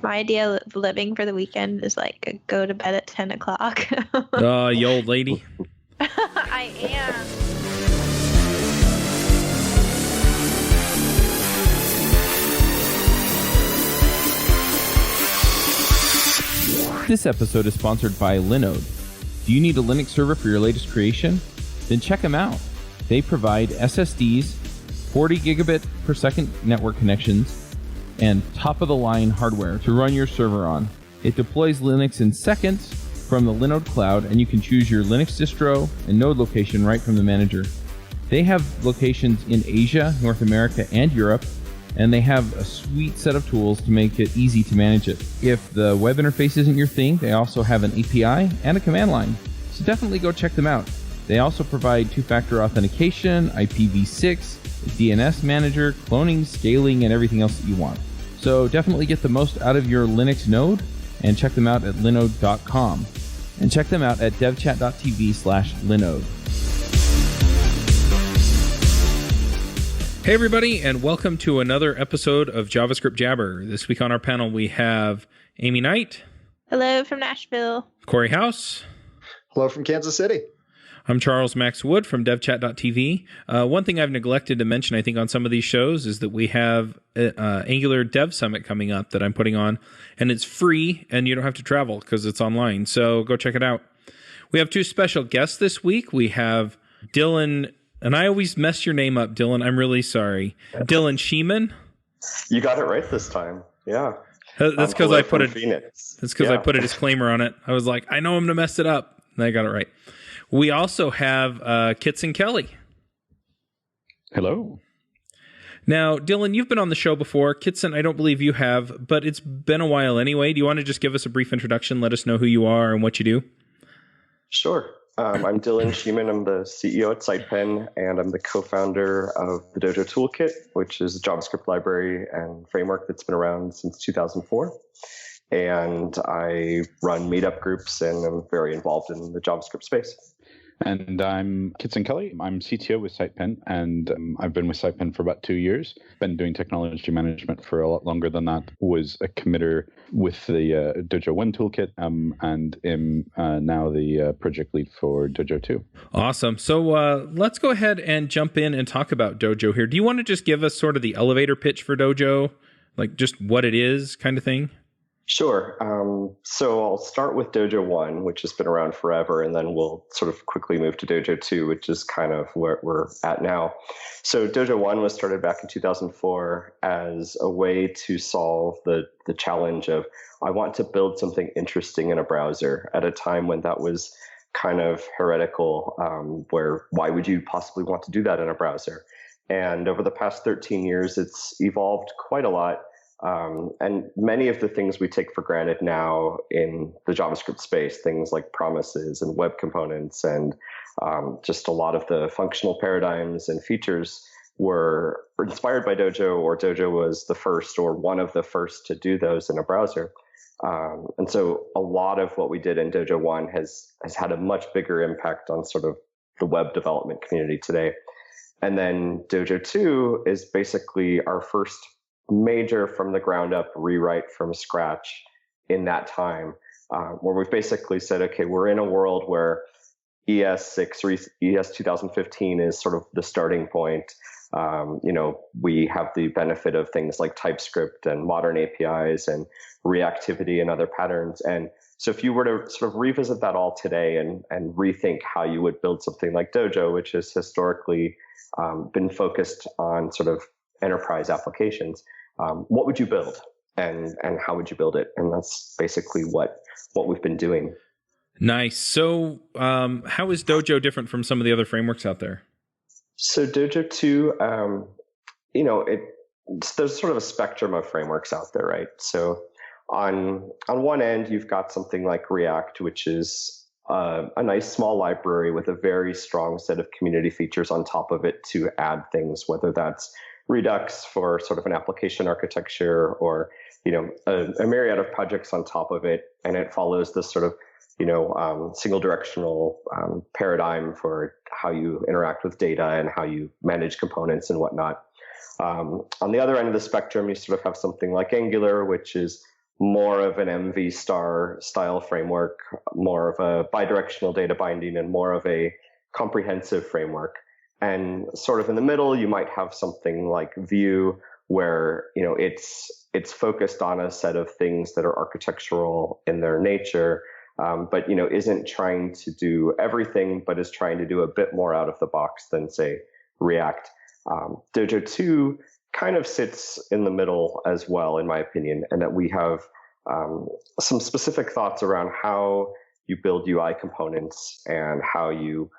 My idea of living for the weekend is like go to bed at 10 o'clock. You old lady. I am. This episode is sponsored by Linode. Do you need a Linux server for your latest creation? Then check them out. They provide SSDs, 40 gigabit per second network connections, and top-of-the-line hardware to run your server on. It deploys Linux in seconds from the Linode cloud, and you can choose your Linux distro and node location right from the manager. They have locations in Asia, North America, and Europe, and they have a sweet set of tools to make it easy to manage it. If the web interface isn't your thing, they also have an API and a command line, so definitely go check them out. They also provide two-factor authentication, IPv6, DNS manager, cloning, scaling, and everything else that you want. So definitely get the most out of your Linux node and check them out at linode.com. And check them out at devchat.tv/linode. Hey everybody, and welcome to another episode of JavaScript Jabber. This week on our panel we have Aimee Knight. Hello from Nashville. Cory House. Hello from Kansas City. I'm Charles Max Wood from devchat.tv. One thing I've neglected to mention, I think, on some of these shows is that we have Angular Dev Summit coming up that I'm putting on, and it's free, and you don't have to travel because it's online, so go check it out. We have two special guests this week. We have Dylan, and I always mess your name up, Dylan. I'm really sorry. Dylan Schiemann. You got it right this time. Yeah. That's because I put I put a disclaimer on it. I was like, I know I'm going to mess it up, and I got it right. We also have Kitson Kelly. Hello. Now, Dylan, you've been on the show before. Kitson, I don't believe you have, but it's been a while anyway. Do you want to just give us a brief introduction? Let us know who you are and what you do. Sure. I'm Dylan Schiemann. I'm the CEO at SitePen, and I'm the co-founder of the Dojo Toolkit, which is a JavaScript library and framework that's been around since 2004. And I run meetup groups, and I'm very involved in the JavaScript space. And I'm Kitson Kelly. I'm CTO with SitePen, and I've been with SitePen for about 2 years. Been doing technology management for a lot longer than that. Was a committer with the Dojo 1 toolkit, and am now the project lead for Dojo 2. Awesome. So let's go ahead and jump in and talk about Dojo here. Do you want to just give us sort of the elevator pitch for Dojo, like just what it is kind of thing? Sure. So I'll start with Dojo 1, which has been around forever, and then we'll sort of quickly move to Dojo 2, which is kind of where we're at now. So Dojo 1 was started back in 2004 as a way to solve the challenge of, I want to build something interesting in a browser at a time when that was kind of heretical, where why would you possibly want to do that in a browser? And over the past 13 years, it's evolved quite a lot. And many of the things we take for granted now in the JavaScript space, things like promises and web components and just a lot of the functional paradigms and features were inspired by Dojo, or Dojo was the first or one of the first to do those in a browser. And so a lot of what we did in Dojo 1 has had a much bigger impact on sort of the web development community today. And then Dojo 2 is basically our first major from the ground up rewrite from scratch in that time, where we've basically said, okay, we're in a world where ES6 or ES 2015 is sort of the starting point. We have the benefit of things like TypeScript and modern APIs and reactivity and other patterns. And so if you were to sort of revisit that all today and rethink how you would build something like Dojo, which has historically been focused on sort of enterprise applications, what would you build and how would you build it? And that's basically what we've been doing. Nice. So how is Dojo different from some of the other frameworks out there? So Dojo 2, there's sort of a spectrum of frameworks out there, right? So on one end, you've got something like React, which is a nice small library with a very strong set of community features on top of it to add things, whether that's Redux for sort of an application architecture, or a myriad of projects on top of it, and it follows this sort of single directional paradigm for how you interact with data and how you manage components and whatnot. On the other end of the spectrum, you sort of have something like Angular, which is more of an MV star style framework, more of a bidirectional data binding, and more of a comprehensive framework. And sort of in the middle, you might have something like Vue, where it's focused on a set of things that are architectural in their nature, but isn't trying to do everything, but is trying to do a bit more out of the box than, say, React. Dojo 2 kind of sits in the middle as well, in my opinion, and that we have some specific thoughts around how you build UI components and how you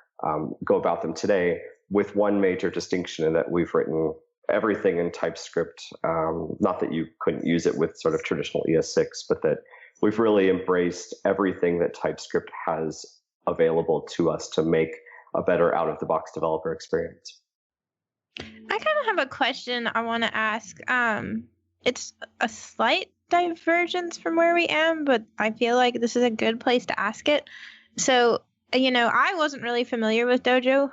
go about them today, with one major distinction in that we've written everything in TypeScript. Not that you couldn't use it with sort of traditional ES6, but that we've really embraced everything that TypeScript has available to us to make a better out-of-the-box developer experience. I kind of have a question I want to ask. It's a slight divergence from where we am, but I feel like this is a good place to ask it. So, I wasn't really familiar with Dojo.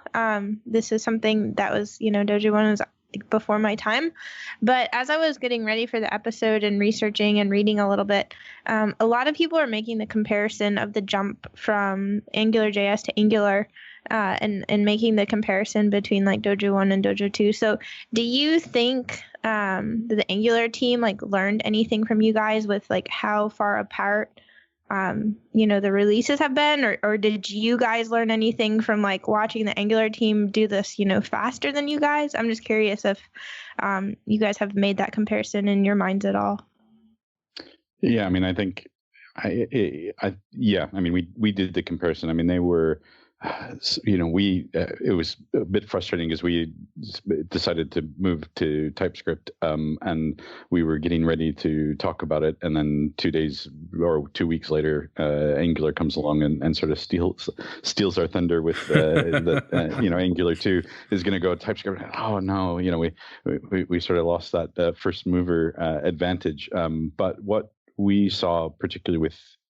This is something that was, Dojo 1 was before my time. But as I was getting ready for the episode and researching and reading a little bit, a lot of people are making the comparison of the jump from AngularJS to Angular, and making the comparison between like Dojo 1 and Dojo 2. So do you think that the Angular team learned anything from you guys with how far apart the releases have been, or did you guys learn anything from watching the Angular team do this faster than you guys? I'm just curious if you guys have made that comparison in your minds at all. Yeah, I mean, I think we did the comparison. I mean, they were it was a bit frustrating because we decided to move to TypeScript, and we were getting ready to talk about it, and then 2 weeks later, Angular comes along and sort of steals our thunder with Angular 2 is going to go TypeScript. Oh no, we sort of lost that first mover advantage. But what we saw, particularly with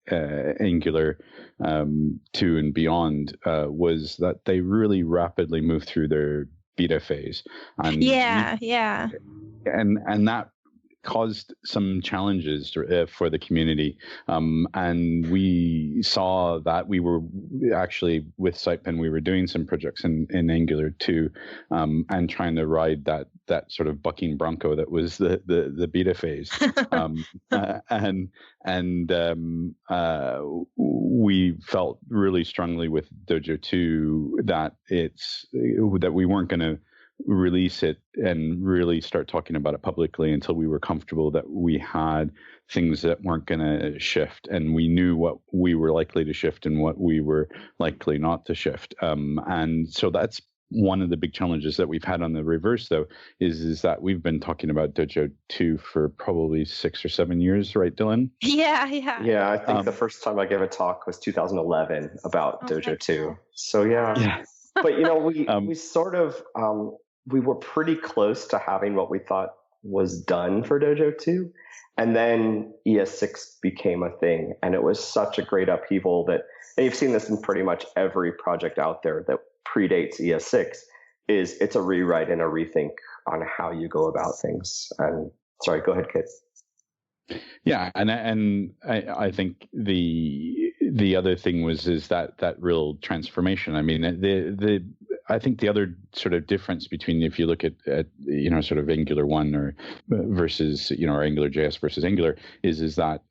Angular 2 and beyond, was that they really rapidly moved through their beta phase, and and that caused some challenges for the community, and we saw that. We were actually with SitePen, we were doing some projects in Angular 2, and trying to ride that sort of bucking bronco that was the beta phase, we felt really strongly with Dojo 2 that that we weren't going to release it and really start talking about it publicly until we were comfortable that we had things that weren't going to shift, and we knew what we were likely to shift and what we were likely not to shift. And so that's one of the big challenges that we've had on the reverse, though, is that we've been talking about Dojo 2 for probably 6 or 7 years, right, Dylan? Yeah. Yeah, I think the first time I gave a talk was 2011 about Dojo 2. So yeah. But we sort of we were pretty close to having what we thought was done for Dojo 2, and then ES6 became a thing, and it was such a great upheaval and you've seen this in pretty much every project out there that predates ES6, it's a rewrite and a rethink on how you go about things. And sorry, go ahead, Kit. Yeah, and I think the other thing is that real transformation. I mean, I think the other sort of difference between, if you look at sort of Angular 1 or versus or AngularJS versus Angular is that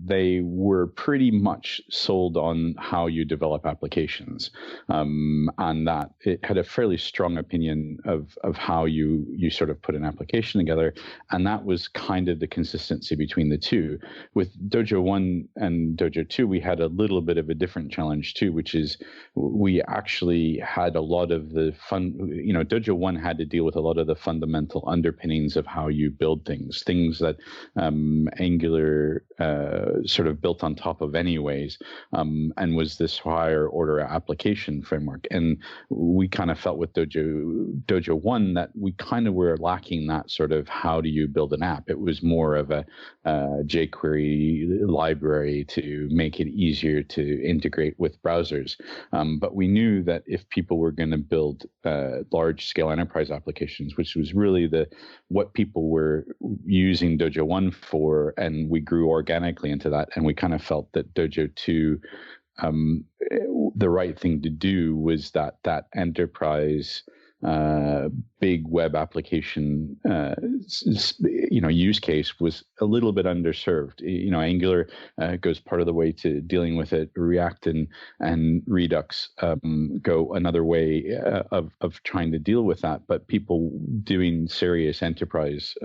they were pretty much sold on how you develop applications, and that it had a fairly strong opinion of how you sort of put an application together, and that was kind of the consistency between the two. With Dojo 1 and Dojo 2, we had a little bit of a different challenge too, which is we actually had a lot of the Dojo 1 had to deal with a lot of the fundamental underpinnings of how you build things that Angular sort of built on top of anyways, and was this higher order application framework. And we kind of felt with Dojo 1 that we kind of were lacking that sort of how do you build an app. It was more of a jQuery library to make it easier to integrate with browsers. But we knew that if people were going to build large-scale enterprise applications, which was really what people were using Dojo 1 for, and we grew organically into that, and we kind of felt that Dojo 2, the right thing to do was that enterprise big web application use case was a little bit underserved. Angular goes part of the way to dealing with it. React and Redux go another way of trying to deal with that. But people doing serious enterprise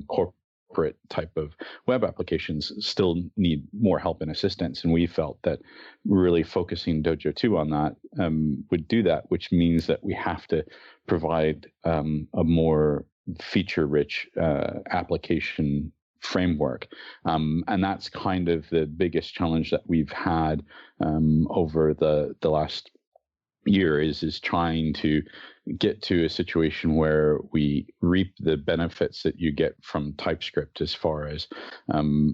corporate type of web applications still need more help and assistance. And we felt that really focusing Dojo 2 on that would do that, which means that we have to provide a more feature-rich application framework. And that's kind of the biggest challenge that we've had over the last year is trying to get to a situation where we reap the benefits that you get from TypeScript, as far as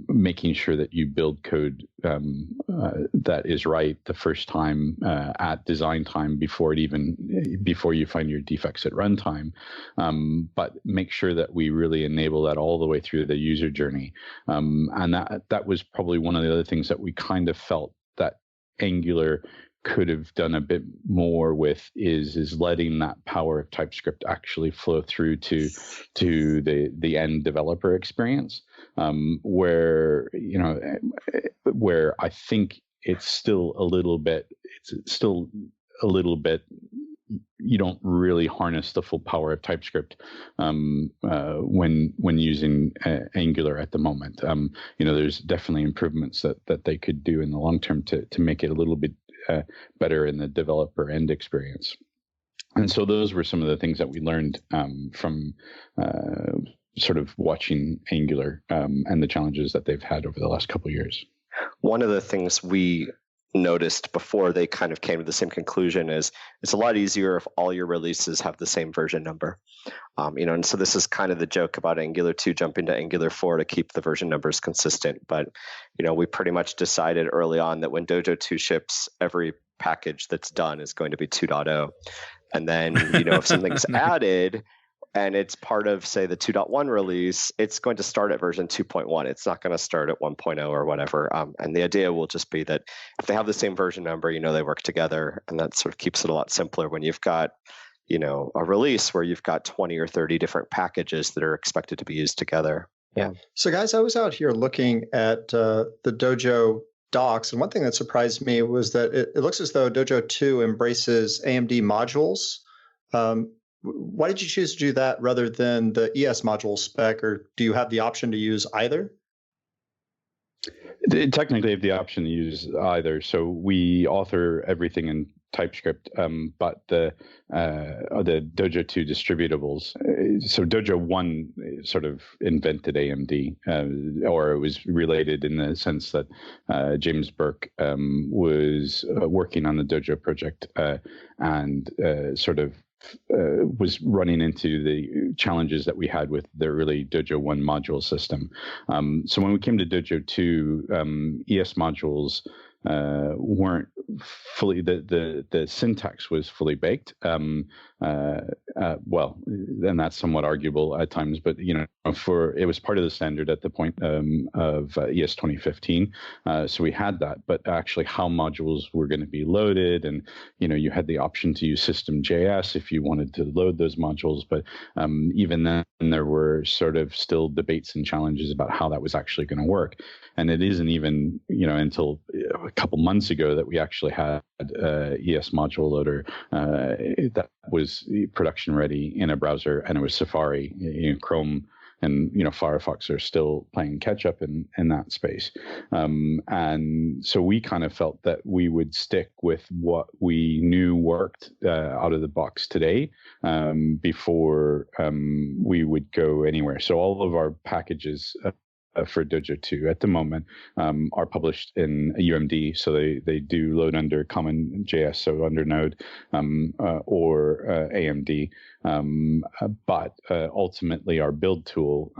making sure that you build code that is right the first time at design time before you find your defects at runtime, but make sure that we really enable that all the way through the user journey. And that was probably one of the other things that we kind of felt that Angular could have done a bit more with is letting that power of TypeScript actually flow through to the end developer experience, where I think it's still a little bit you don't really harness the full power of TypeScript when using Angular at the moment. There's definitely improvements that they could do in the long term to make it a little bit better in the developer end experience. And so those were some of the things that we learned from sort of watching Angular and the challenges that they've had over the last couple of years. One of the things we noticed before they kind of came to the same conclusion is it's a lot easier if all your releases have the same version number. And so this is kind of the joke about Angular 2 jumping to Angular 4 to keep the version numbers consistent. But, we pretty much decided early on that when Dojo 2 ships, every package that's done is going to be 2.0. And then, if something's added and it's part of, say, the 2.1 release, it's going to start at version 2.1. It's not going to start at 1.0 or whatever. And the idea will just be that if they have the same version number, they work together. And that sort of keeps it a lot simpler when you've got, a release where you've got 20 or 30 different packages that are expected to be used together. Yeah. So guys, I was out here looking at the Dojo docs, and one thing that surprised me was that it looks as though Dojo 2 embraces AMD modules. Why did you choose to do that rather than the ES module spec, or do you have the option to use either? Technically, I have the option to use either. So we author everything in TypeScript, but the Dojo 2 distributables. So Dojo 1 sort of invented AMD, or it was related in the sense that James Burke was working on the Dojo project and sort of was running into the challenges that we had with the early Dojo 1 module system. So when we came to Dojo 2, ES modules weren't fully, the syntax was fully baked. Well, and that's somewhat arguable at times, but it was part of the standard at the point of ES 2015. So we had that, but actually how modules were going to be loaded, and you had the option to use System.js if you wanted to load those modules, but even then there were sort of still debates and challenges about how that was actually going to work. And it isn't even until a couple months ago that we actually had ES module loader that was production ready in a browser, and it was Safari. Chrome and Firefox are still playing catch up in that space, and so we kind of felt that we would stick with what we knew worked out of the box today before we would go anywhere. So all of our packages for Dojo 2 at the moment are published in UMD, so they do load under Common JS, so under Node or AMD. But ultimately, our build tool,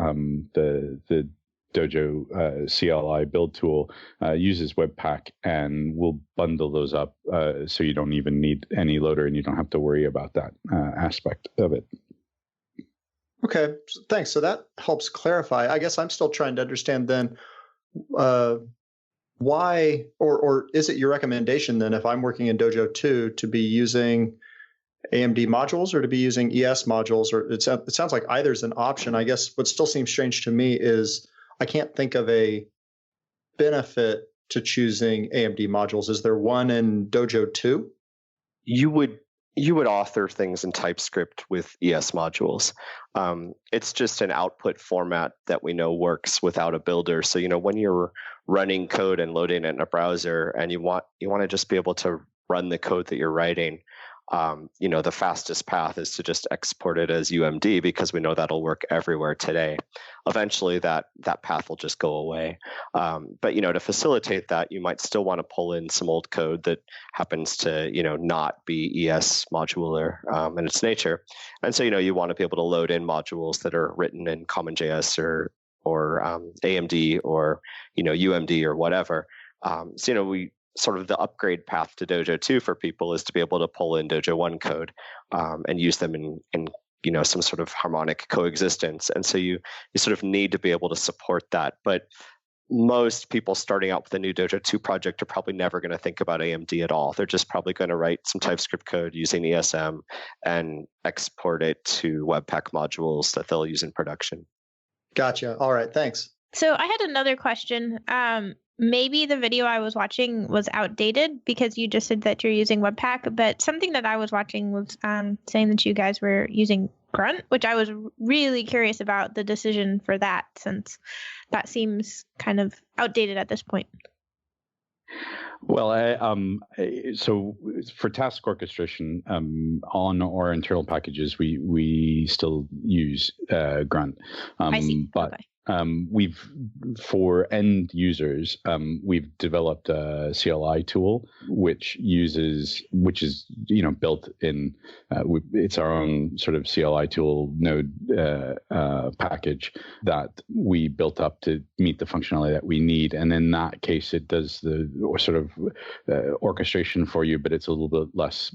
the Dojo CLI build tool uses Webpack, and we'll bundle those up so you don't even need any loader and you don't have to worry about that aspect of it. Okay, thanks. So that helps clarify. I guess I'm still trying to understand then why, or is it your recommendation then, if I'm working in Dojo 2, to be using AMD modules or to be using ES modules? Or it sounds like either is an option. I guess what still seems strange to me is I can't think of a benefit to choosing AMD modules. Is there one in Dojo 2? You would author things in TypeScript with ES modules. It's just an output format that we know works without a builder. So when you're running code and loading it in a browser, and you want to just be able to run the code that you're writing, the fastest path is to just export it as UMD, because we know that'll work everywhere today. Eventually, that path will just go away. But to facilitate that, you might still want to pull in some old code that happens to not be ES modular in its nature, and so you want to be able to load in modules that are written in CommonJS or AMD or UMD or whatever. So we sort of the upgrade path to Dojo 2 for people is to be able to pull in Dojo 1 code and use them in some sort of harmonic coexistence. And so you sort of need to be able to support that. But most people starting out with a new Dojo 2 project are probably never going to think about AMD at all. They're just probably going to write some TypeScript code using ESM and export it to Webpack modules that they'll use in production. Gotcha. All right. Thanks. So I had another question. Maybe the video I was watching was outdated because you just said that you're using Webpack, but something that I was watching was saying that you guys were using Grunt, which I was really curious about the decision for that, since that seems kind of outdated at this point. Well, so for task orchestration on our internal packages, we still use Grunt. I see. But okay. We've, for end users, we've developed a CLI tool which is built in. It's our own sort of CLI tool node package that we built up to meet the functionality that we need, and in that case, it does the sort of orchestration for you, but it's a little bit less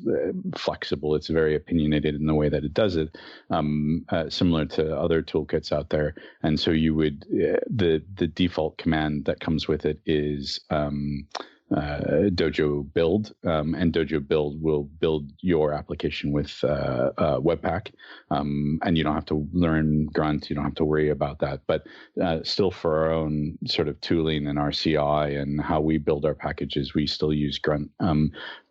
flexible. It's very opinionated in the way that it does it, similar to other toolkits out there, and so you would the default command that comes with it is Dojo build, and Dojo build will build your application with Webpack, and you don't have to learn Grunt. You don't have to worry about that. But still, for our own sort of tooling and our CI and how we build our packages, we still use Grunt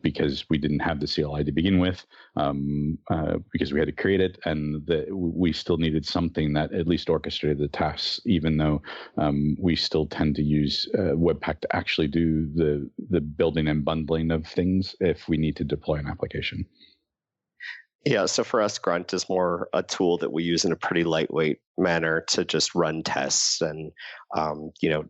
because we didn't have the CLI to begin with, because we had to create it, and we still needed something that at least orchestrated the tasks, even though we still tend to use Webpack to actually do the building and bundling of things if we need to deploy an application. Yeah, so for us, Grunt is more a tool that we use in a pretty lightweight manner to just run tests and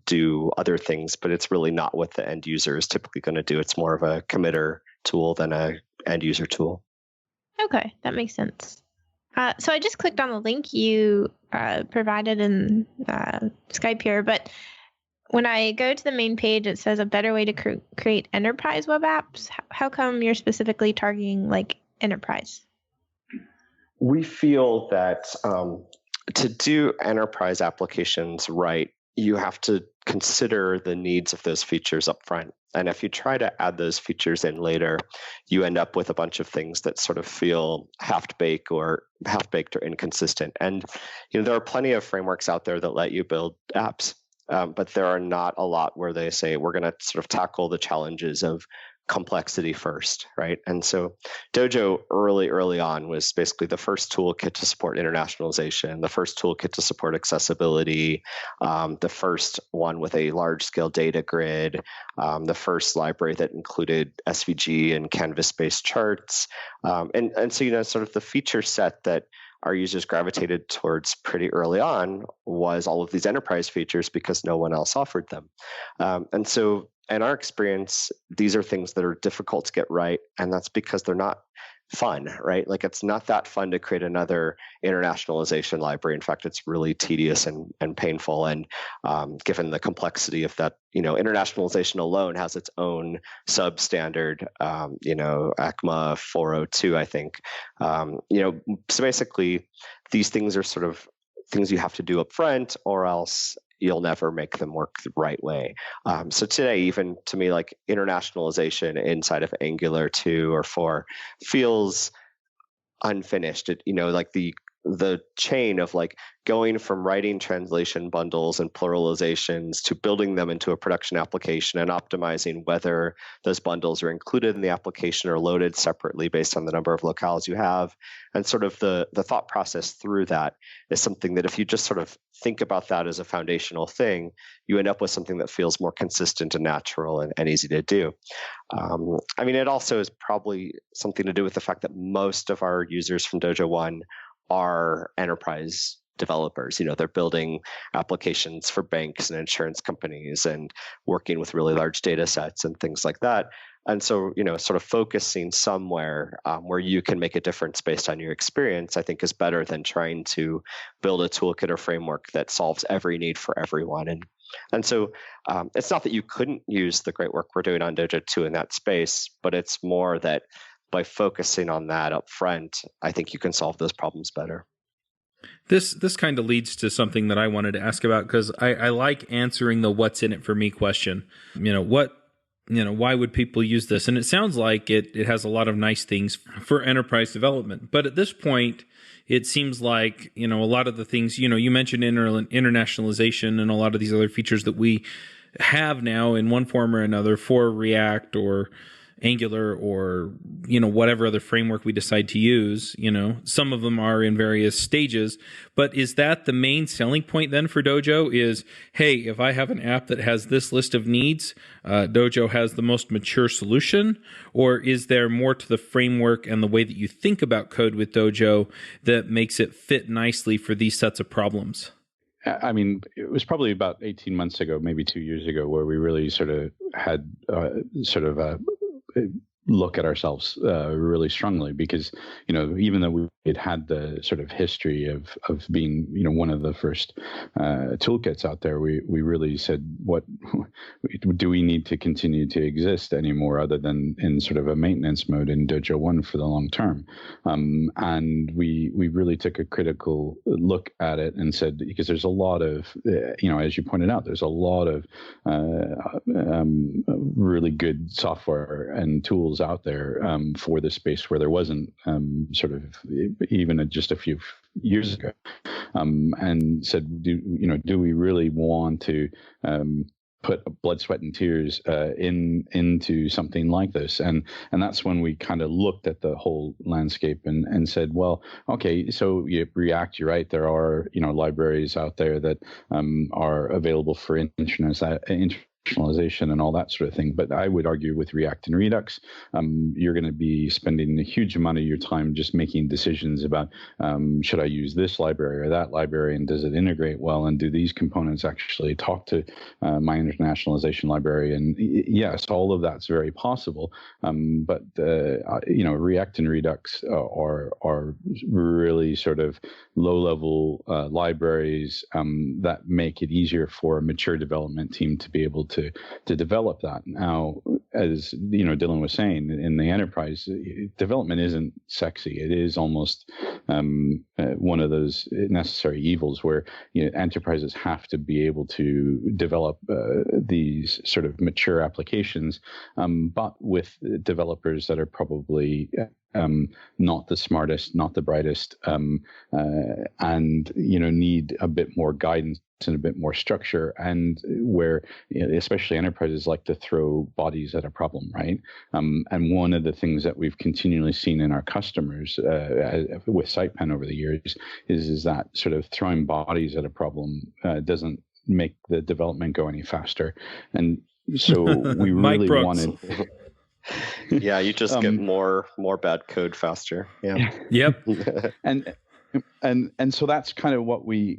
do other things, but it's really not what the end user is typically going to do. It's more of a committer tool than a end user tool. Okay, that makes sense. So I just clicked on the link you provided in Skype here, but when I go to the main page, it says a better way to create enterprise web apps. How come you're specifically targeting like enterprise? We feel that to do enterprise applications right, you have to consider the needs of those features up front. And if you try to add those features in later, you end up with a bunch of things that sort of feel half-baked or inconsistent. And there are plenty of frameworks out there that let you build apps, but there are not a lot where they say we're going to sort of tackle the challenges of complexity first, right? And so Dojo early on was basically the first toolkit to support internationalization, the first toolkit to support accessibility, the first one with a large-scale data grid, the first library that included SVG and canvas-based charts, and so sort of the feature set that our users gravitated towards pretty early on was all of these enterprise features because no one else offered them. And so in our experience, these are things that are difficult to get right, and that's because they're not fun, right? Like it's not that fun to create another internationalization library. In fact, it's really tedious and painful. And given the complexity of that, internationalization alone has its own substandard, ACMA 402, I think. So basically, these things are sort of things you have to do up front, or else you'll never make them work the right way. So today, even to me, like internationalization inside of Angular 2 or 4 feels unfinished. Like the chain of like going from writing translation bundles and pluralizations to building them into a production application and optimizing whether those bundles are included in the application or loaded separately based on the number of locales you have. And sort of the thought process through that is something that if you just sort of think about that as a foundational thing, you end up with something that feels more consistent and natural and easy to do. It also is probably something to do with the fact that most of our users from Dojo 1 are enterprise developers. They're building applications for banks and insurance companies and working with really large data sets and things like that. And so, sort of focusing somewhere where you can make a difference based on your experience, I think is better than trying to build a toolkit or framework that solves every need for everyone. And so it's not that you couldn't use the great work we're doing on Dojo 2 in that space, but it's more that by focusing on that up front, I think you can solve those problems better. This kind of leads to something that I wanted to ask about, because I like answering the what's in it for me question. Why would people use this? And it sounds like it has a lot of nice things for enterprise development. But at this point, it seems like, a lot of the things, you mentioned internationalization and a lot of these other features that we have now in one form or another for React or Angular or, whatever other framework we decide to use. Some of them are in various stages. But is that the main selling point then for Dojo is, hey, if I have an app that has this list of needs, Dojo has the most mature solution? Or is there more to the framework and the way that you think about code with Dojo that makes it fit nicely for these sets of problems? It was probably about 18 months ago, maybe 2 years ago, where we really sort of had look at ourselves really strongly, because even though we had the sort of history of being one of the first toolkits out there, we really said, what do we need to continue to exist anymore other than in sort of a maintenance mode in Dojo 1 for the long term? And we really took a critical look at it and said, because there's a lot of as you pointed out, there's a lot of really good software and tools out there for the space where there wasn't sort of even just a few years ago, and said, do we really want to put blood, sweat, and tears into something like this? And that's when we kind of looked at the whole landscape and said, well, okay, so React, you're right, there are libraries out there that are available for internationalization and all that sort of thing. But I would argue with React and Redux, you're going to be spending a huge amount of your time just making decisions about should I use this library or that library, and does it integrate well, and do these components actually talk to my internationalization library? And yes, all of that's very possible. But React and Redux are really sort of low-level libraries that make it easier for a mature development team to be able to develop that. Now, as Dylan was saying, in the enterprise, development isn't sexy. It is almost one of those necessary evils where enterprises have to be able to develop these sort of mature applications, but with developers that are probably not the smartest, not the brightest, and need a bit more guidance and a bit more structure, and where especially enterprises like to throw bodies at a problem, right? And one of the things that we've continually seen in our customers with SitePen over the years is that sort of throwing bodies at a problem doesn't make the development go any faster. And so we really wanted. Yeah, you just get more bad code faster. Yeah. Yep. And And so that's kind of what we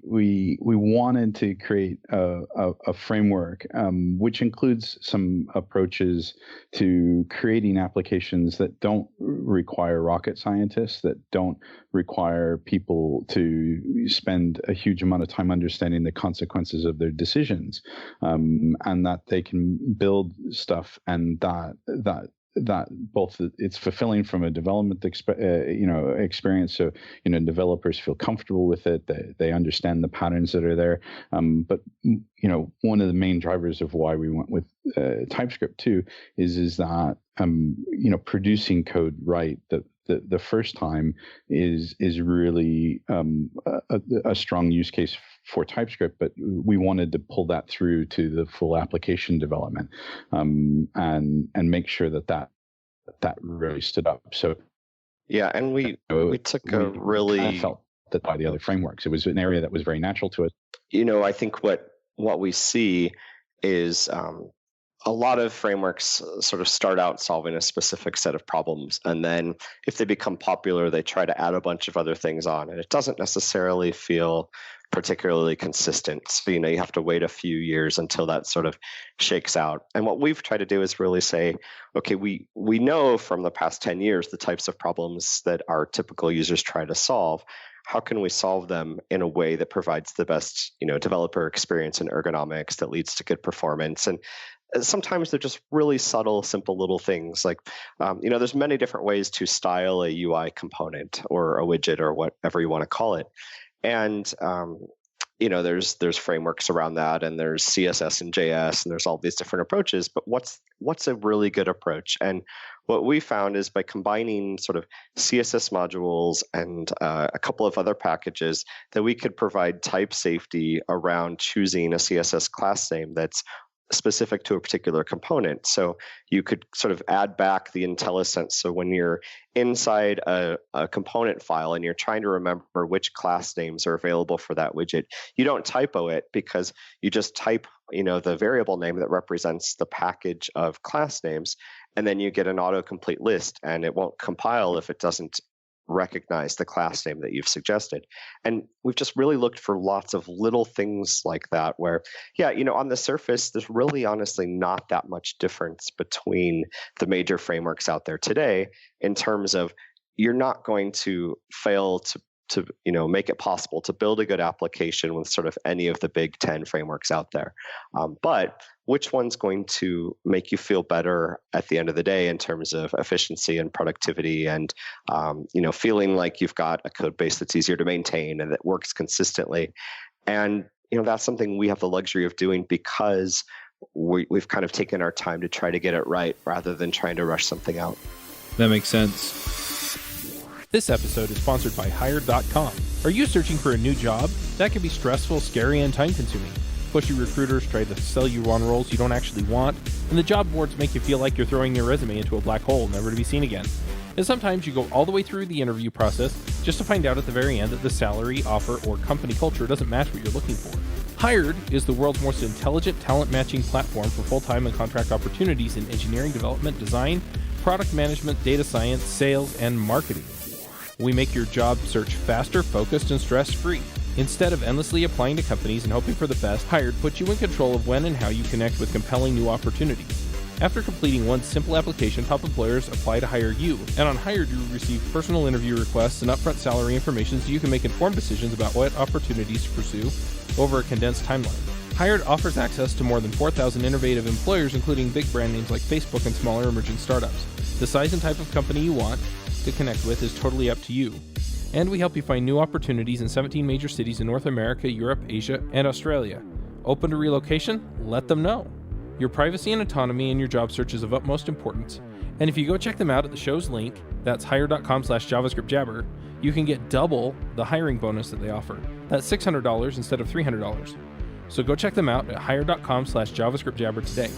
wanted to create a framework, which includes some approaches to creating applications that don't require rocket scientists, that don't require people to spend a huge amount of time understanding the consequences of their decisions, and that they can build stuff and that both it's fulfilling from a development experience, so developers feel comfortable with it, they understand the patterns that are there, but one of the main drivers of why we went with TypeScript too is that producing code right the first time is really a strong use case for TypeScript, but we wanted to pull that through to the full application development, and make sure that really stood up. So yeah, and we took a really kind of felt that by the other frameworks, it was an area that was very natural to us. I think what we see is a lot of frameworks sort of start out solving a specific set of problems, and then if they become popular, they try to add a bunch of other things on, and it doesn't necessarily feel particularly consistent. So, you have to wait a few years until that sort of shakes out. And what we've tried to do is really say, okay, we know from the past 10 years the types of problems that our typical users try to solve. How can we solve them in a way that provides the best, developer experience and ergonomics that leads to good performance? And sometimes they're just really subtle, simple little things like, there's many different ways to style a UI component or a widget or whatever you want to call it. And, there's frameworks around that, and there's CSS and JS, and there's all these different approaches. But what's a really good approach? And what we found is by combining sort of CSS modules and a couple of other packages, that we could provide type safety around choosing a CSS class name that's specific to a particular component. So you could sort of add back the IntelliSense. So when you're inside a component file and you're trying to remember which class names are available for that widget, you don't typo it, because you just type, the variable name that represents the package of class names, and then you get an autocomplete list, and it won't compile if it doesn't recognize the class name that you've suggested. And we've just really looked for lots of little things like that where, on the surface, there's really honestly not that much difference between the major frameworks out there today in terms of you're not going to fail to make it possible to build a good application with sort of any of the big 10 frameworks out there. But which one's going to make you feel better at the end of the day in terms of efficiency and productivity and, feeling like you've got a code base that's easier to maintain and that works consistently. And, that's something we have the luxury of doing because we've kind of taken our time to try to get it right rather than trying to rush something out. That makes sense. This episode is sponsored by Hired.com. Are you searching for a new job? That can be stressful, scary, and time-consuming. Pushy recruiters try to sell you on roles you don't actually want, and the job boards make you feel like you're throwing your resume into a black hole, never to be seen again. And sometimes you go all the way through the interview process just to find out at the very end that the salary, offer, or company culture doesn't match what you're looking for. Hired is the world's most intelligent talent matching platform for full-time and contract opportunities in engineering, development, design, product management, data science, sales, and marketing. We make your job search faster, focused, and stress-free. Instead of endlessly applying to companies and hoping for the best, Hired puts you in control of when and how you connect with compelling new opportunities. After completing one simple application, top employers apply to hire you, and on Hired you receive personal interview requests and upfront salary information so you can make informed decisions about what opportunities to pursue over a condensed timeline. Hired offers access to more than 4,000 innovative employers, including big brand names like Facebook and smaller emerging startups. The size and type of company you want to connect with is totally up to you. And we help you find new opportunities in 17 major cities in North America, Europe, Asia, and Australia. Open to relocation? Let them know. Your privacy and autonomy in your job search is of utmost importance. And if you go check them out at the show's link, that's hire.com/JavaScript Jabber, you can get double the hiring bonus that they offer. That's $600 instead of $300. So go check them out at hire.com/JavaScript Jabber today.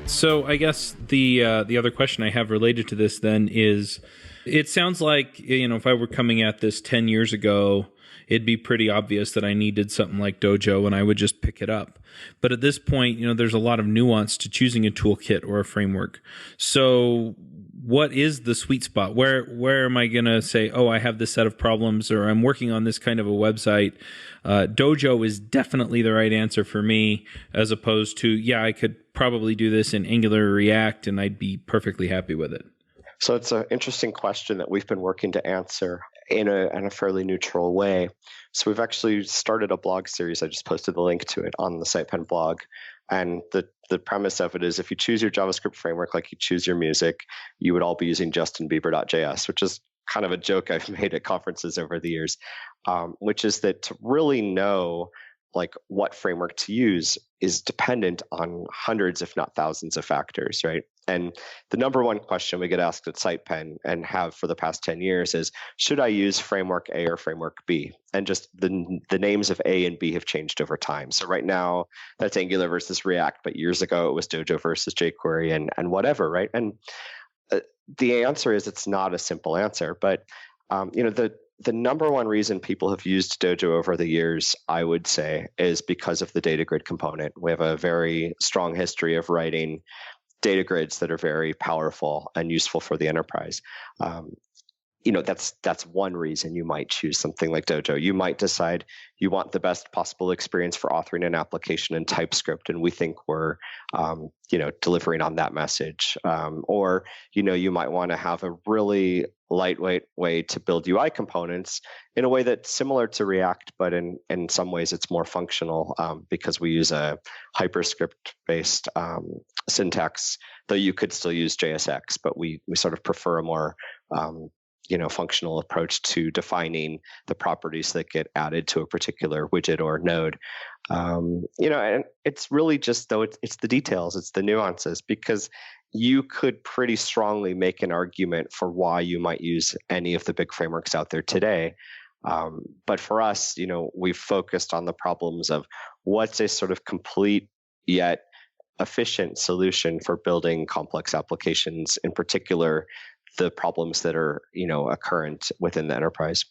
So I guess the other question I have related to this then is, It sounds like, if I were coming at this 10 years ago, it'd be pretty obvious that I needed something like Dojo and I would just pick it up. But at this point, there's a lot of nuance to choosing a toolkit or a framework. So what is the sweet spot? Where am I going to say, oh, I have this set of problems, or I'm working on this kind of a website? Dojo is definitely the right answer for me, as opposed to, yeah, I could probably do this in Angular or React and I'd be perfectly happy with it. So it's an interesting question that we've been working to answer in a fairly neutral way. So we've actually started a blog series. I just posted the link to it on the SitePen blog. And the premise of it is, if you choose your JavaScript framework like you choose your music, you would all be using justinbieber.js, which is kind of a joke I've made at conferences over the years, which is that to really know like what framework to use is dependent on hundreds, if not thousands of factors, right? And the number one question we get asked at SitePen and have for the past 10 years is, should I use framework A or framework B? And just the names of A and B have changed over time. So right now that's Angular versus React, but years ago it was Dojo versus jQuery and whatever, right? And the answer is, it's not a simple answer, but the number one reason people have used Dojo over the years, I would say, is because of the data grid component. We have a very strong history of writing data grids that are very powerful and useful for the enterprise. That's one reason you might choose something like Dojo. You might decide you want the best possible experience for authoring an application in TypeScript, and we think we're delivering on that message. Or you might want to have a really lightweight way to build UI components in a way that's similar to React, but in some ways it's more functional because we use a hyperscript-based syntax, though you could still use JSX, but we sort of prefer a more functional approach to defining the properties that get added to a particular widget or node. And it's really just, though, it's the details, it's the nuances, because you could pretty strongly make an argument for why you might use any of the big frameworks out there today. But for us, we've focused on the problems of what's a sort of complete yet efficient solution for building complex applications, in particular, the problems that are, occurrent within the enterprise.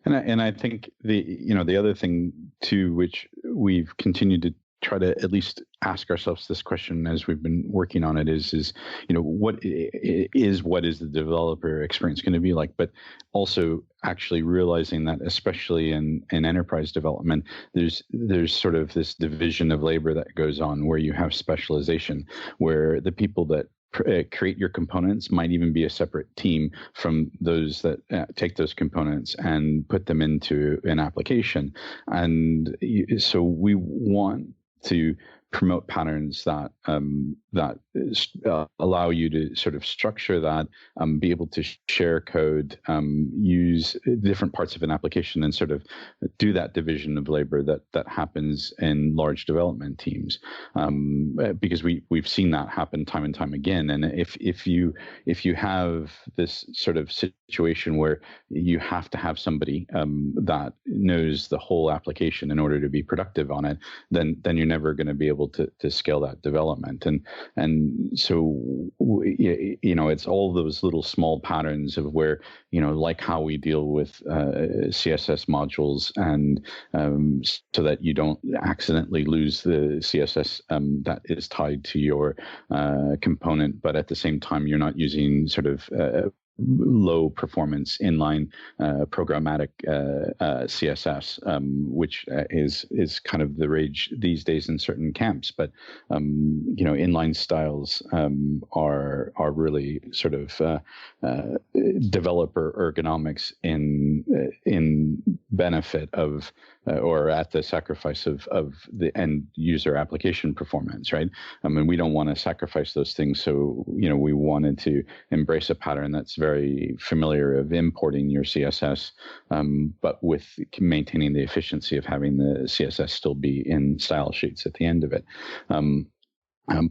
And I think the other thing too, which we've continued to try to at least ask ourselves this question as we've been working on it is what is the developer experience going to be like? But also actually realizing that, especially in enterprise development, there's sort of this division of labor that goes on, where you have specialization, where the people that create your components might even be a separate team from those that take those components and put them into an application. And so we want to promote patterns that allow you to sort of structure that, be able to share code, use different parts of an application, and sort of do that division of labor that happens in large development teams, because we've seen that happen time and time again. And if you have this sort of situation where you have to have somebody that knows the whole application in order to be productive on it, then you're never going to be able to scale that development. And so it's all those little small patterns of where, like how we deal with CSS modules, and so that you don't accidentally lose the CSS that is tied to your component, but at the same time you're not using sort of low performance inline programmatic CSS, which is kind of the rage these days in certain camps. But inline styles are really sort of developer ergonomics in benefit of or at the sacrifice of the end user application performance, right? I mean, we don't want to sacrifice those things. So, we wanted to embrace a pattern that's very familiar of importing your CSS, but with maintaining the efficiency of having the CSS still be in style sheets at the end of it.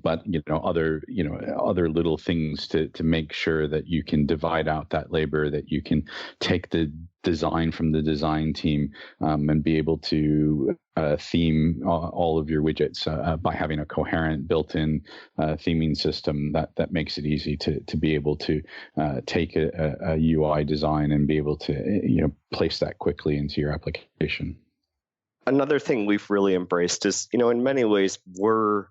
But other little things to make sure that you can divide out that labor, that you can take the design from the design team, and be able to theme all of your widgets by having a coherent built-in theming system that makes it easy to be able to take a UI design and be able to place that quickly into your application. Another thing we've really embraced is, in many ways, we're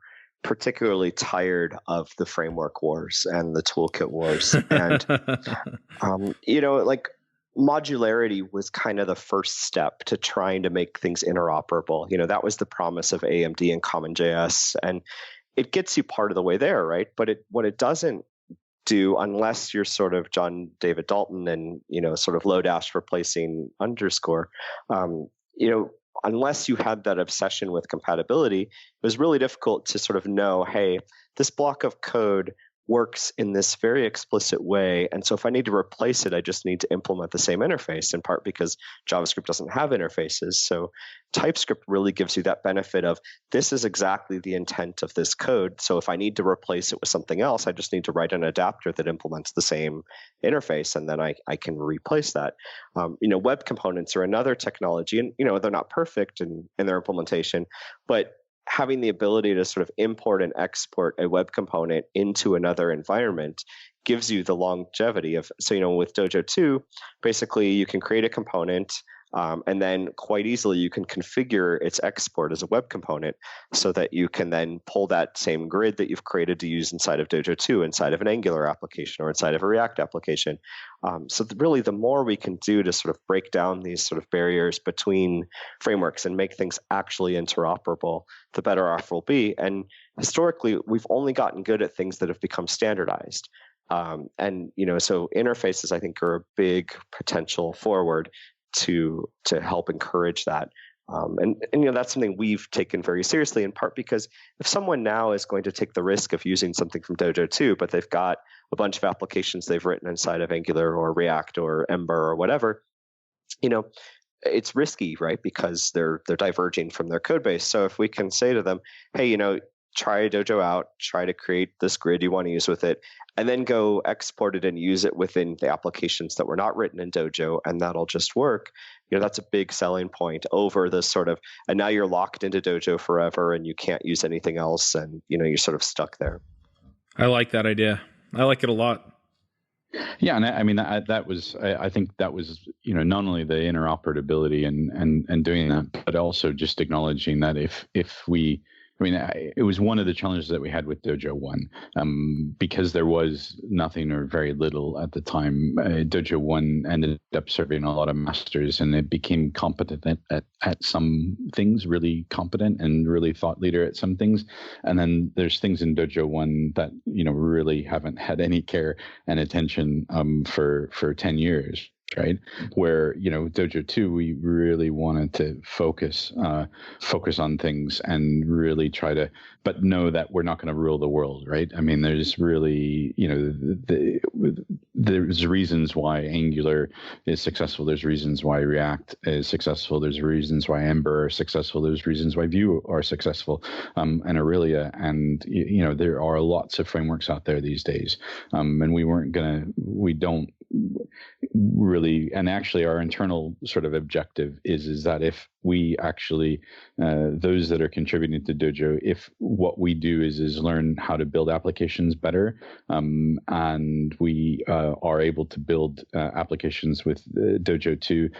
particularly tired of the framework wars and the toolkit wars. And, like modularity was kind of the first step to trying to make things interoperable. That was the promise of AMD and CommonJS. And it gets you part of the way there, right? But what it doesn't do, unless you're sort of John David Dalton and, sort of Lodash replacing underscore, unless you had that obsession with compatibility, it was really difficult to sort of know, hey, this block of code works in this very explicit way. And so if I need to replace it, I just need to implement the same interface, in part because JavaScript doesn't have interfaces. So TypeScript really gives you that benefit of this is exactly the intent of this code. So if I need to replace it with something else, I just need to write an adapter that implements the same interface, and then I can replace that. Web components are another technology, and they're not perfect in their implementation, but having the ability to sort of import and export a web component into another environment gives you the longevity of, with Dojo 2, basically you can create a component, and then quite easily you can configure its export as a web component so that you can then pull that same grid that you've created to use inside of Dojo 2, inside of an Angular application or inside of a React application. So really, the more we can do to sort of break down these sort of barriers between frameworks and make things actually interoperable, the better off we'll be. And historically, we've only gotten good at things that have become standardized. So interfaces, I think, are a big potential forward to help encourage that. And that's something we've taken very seriously, in part because if someone now is going to take the risk of using something from Dojo 2, but they've got a bunch of applications they've written inside of Angular or React or Ember or whatever, it's risky, right? Because they're diverging from their code base. So if we can say to them, hey, try Dojo out, try to create this grid you want to use with it, and then go export it and use it within the applications that were not written in Dojo, and that'll just work. That's a big selling point over this sort of, and now you're locked into Dojo forever and you can't use anything else, and you're sort of stuck there. I like that idea. I like it a lot. Yeah, and I mean I think that was not only the interoperability and doing that, but also just acknowledging that if we. It was one of the challenges that we had with Dojo 1, because there was nothing or very little at the time. Dojo 1 ended up serving a lot of masters, and it became competent at some things, really competent and really thought leader at some things. And then there's things in Dojo 1 that, really haven't had any care and attention for 10 years. Right, where Dojo 2, we really wanted to focus on things and really try to, but know that we're not going to rule the world, right? I mean, there's really, there's reasons why Angular is successful. There's reasons why React is successful. There's reasons why Ember are successful. There's reasons why Vue are successful, and Aurelia, and there are lots of frameworks out there these days, and we don't really, and actually our internal sort of objective is that if we actually, those that are contributing to Dojo, if what we do is learn how to build applications better, and we are able to build applications with Dojo 2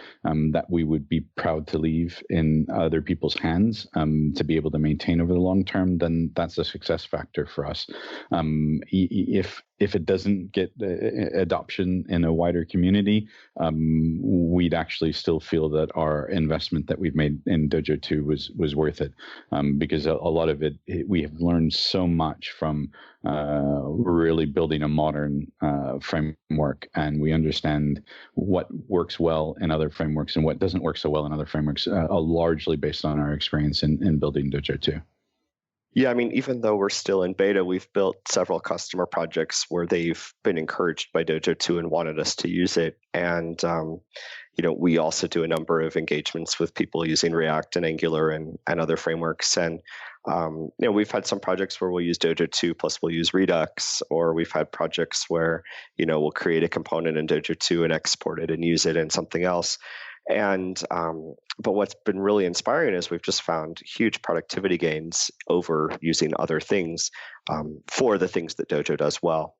that we would be proud to leave in other people's hands to be able to maintain over the long term, then that's a success factor for us. If it doesn't get adoption in a wider community, we'd actually still feel that our investment that we've made in Dojo 2 was worth it, because a lot of it, we have learned so much from really building a modern framework, and we understand what works well in other frameworks and what doesn't work so well in other frameworks, largely based on our experience in building Dojo 2. Yeah, I mean, even though we're still in beta, we've built several customer projects where they've been encouraged by Dojo 2 and wanted us to use it. And, we also do a number of engagements with people using React and Angular and other frameworks. And, we've had some projects where we'll use Dojo 2 plus we'll use Redux, or we've had projects where, we'll create a component in Dojo 2 and export it and use it in something else. And but what's been really inspiring is we've just found huge productivity gains over using other things for the things that Dojo does well.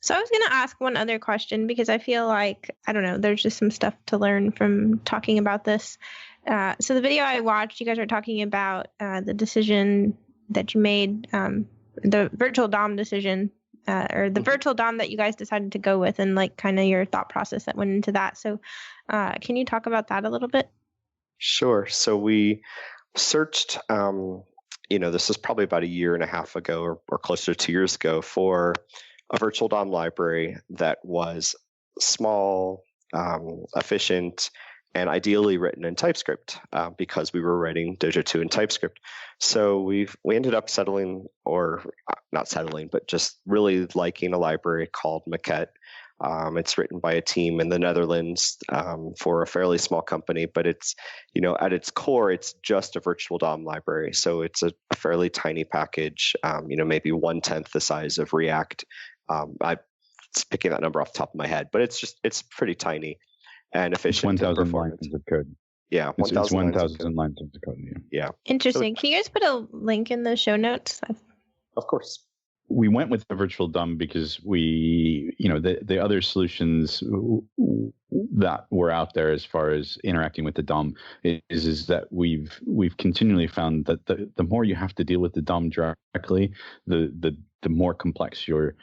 So I was going to ask one other question because I feel like, I don't know, there's just some stuff to learn from talking about this. So the video I watched, you guys are talking about the decision that you made, the virtual DOM decision, or the virtual DOM that you guys decided to go with, and like kind of your thought process that went into that. So can you talk about that a little bit? Sure. So we searched, this is probably about a year and a half ago or closer to 2 years ago, for a virtual DOM library that was small, efficient, and ideally written in TypeScript because we were writing Dojo 2 in TypeScript. So we ended up settling, or not settling, but just really liking a library called Maquette. It's written by a team in the Netherlands for a fairly small company, but it's, at its core, it's just a virtual DOM library. So it's a fairly tiny package, maybe 1/10 the size of React. I'm picking that number off the top of my head, but it's pretty tiny and efficient. It's 1,000 lines of code. Yeah, it's 1,000 lines of code. Yeah. Interesting. Can you guys put a link in the show notes? Of course. We went with the virtual DOM because the other solutions that were out there as far as interacting with the DOM is that we've continually found that the more you have to deal with the DOM directly, the more complex your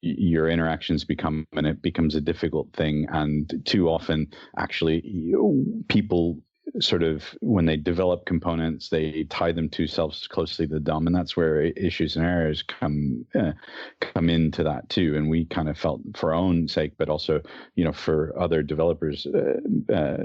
interactions become, and it becomes a difficult thing. And too often, actually, people sort of, when they develop components, they tie them too closely to the DOM, and that's where issues and errors come into that too. And we kind of felt, for our own sake, but also for other developers'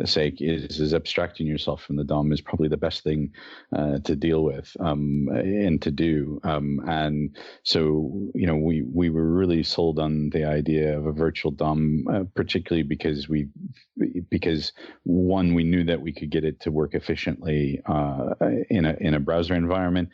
sake, is abstracting yourself from the DOM is probably the best thing to deal with and to do. And so we were really sold on the idea of a virtual DOM, particularly because one, we knew that we could get it to work efficiently in a browser environment,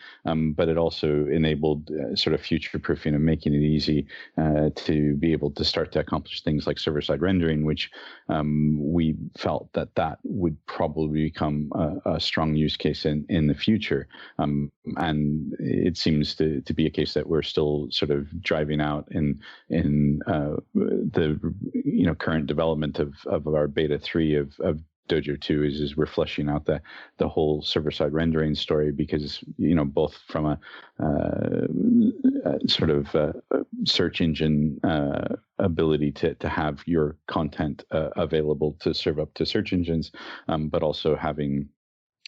but it also enabled sort of future-proofing and making it easy to be able to start to accomplish things like server-side rendering, which we felt that would probably become a strong use case in the future. And it seems to be a case that we're still sort of driving out in the current development of our beta 3 of Dojo 2 is we're fleshing out the whole server-side rendering story, because both from a sort of search engine ability to have your content available to serve up to search engines, but also having